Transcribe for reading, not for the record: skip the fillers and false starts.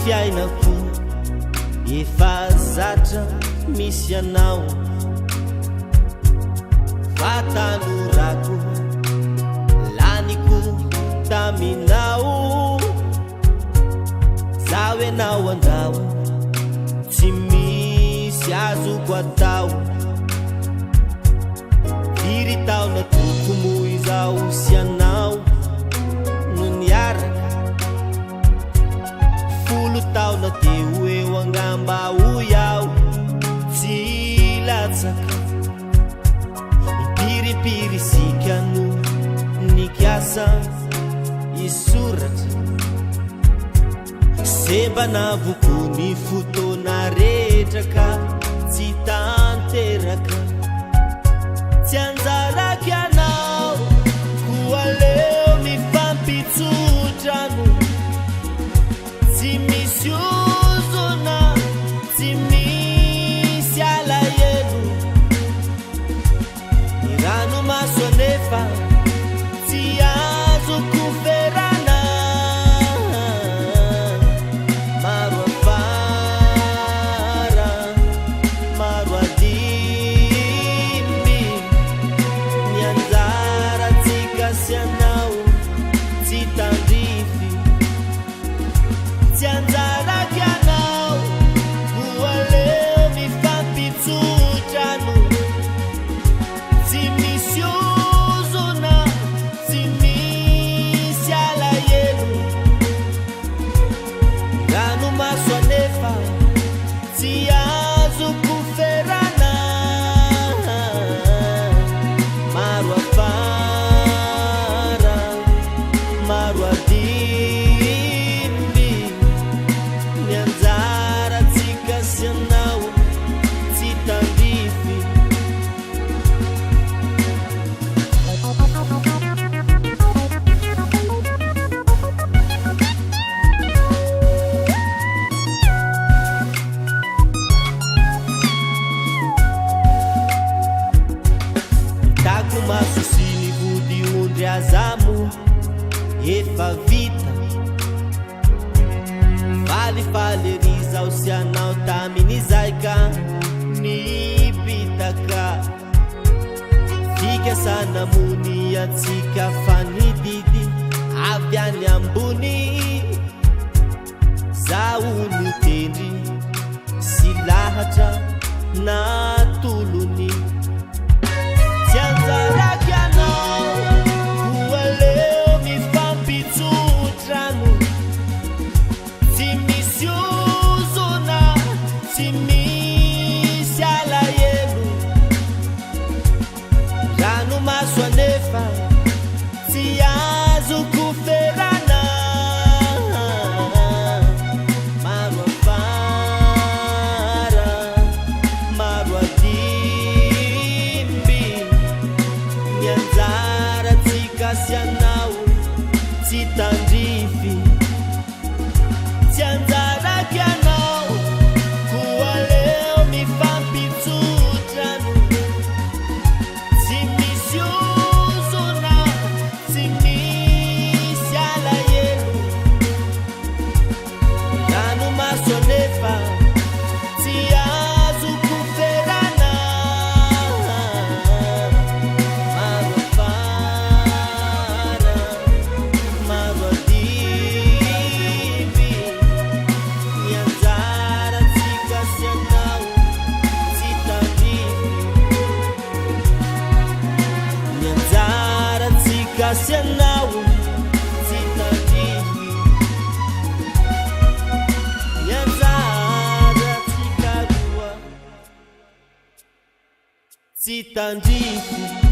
fiainako efa zatra misy anao fatanorako laniko taminao zaho enao andao tsy misy azoko atao firy taona tokony izao sy anao no niaraka folo taona teo eo angamba ho iaho tsy latsaka ipiripirisika no nikiasa isoratra semba navoko ny fotoana rehetra ka tsy tanteraka tsy anjaraky anao koa leo mifampitsotrano tsy misy ozona tsy misy alahelo ny ranomaso anefa tsy azoko ferana maro afara maro adimy ny anjaratsika sy anao tsy tandrify tsy anjaraky anao koa leo mifampitsotrano tsy misy ozona tsy misy alahelo ranomaso anefa tsy azoko ferana maro afara maro adimy ny anjaratsika sy anao tsy tandrify tako maso sy ny vody ondry azamo efa vita falifaly zao sy anao tamin'izay ka nipitaka fikasana mony atsika fanididy avy any ambony zaho no tendry sy lahatra natolony tsy anjaraky anao koa leo mifampitsotrano tsy misy ozona tsy misy alahelo ranomaso anefa tsy azoko ferana maro afara maro adimy ny anjaratsika sy anao tsy tandrify tsy anjaraky anao koa leo mifampitsotrano tsy misy ozona tsy misy alahelo ranomaso anefa tsy azoko ferana maro afara maro adimy ny anjaratsika sy anao tsy tandrify ny anjaratsika sy anao tsy tandrify ny anjaratsika roa tsy tandrify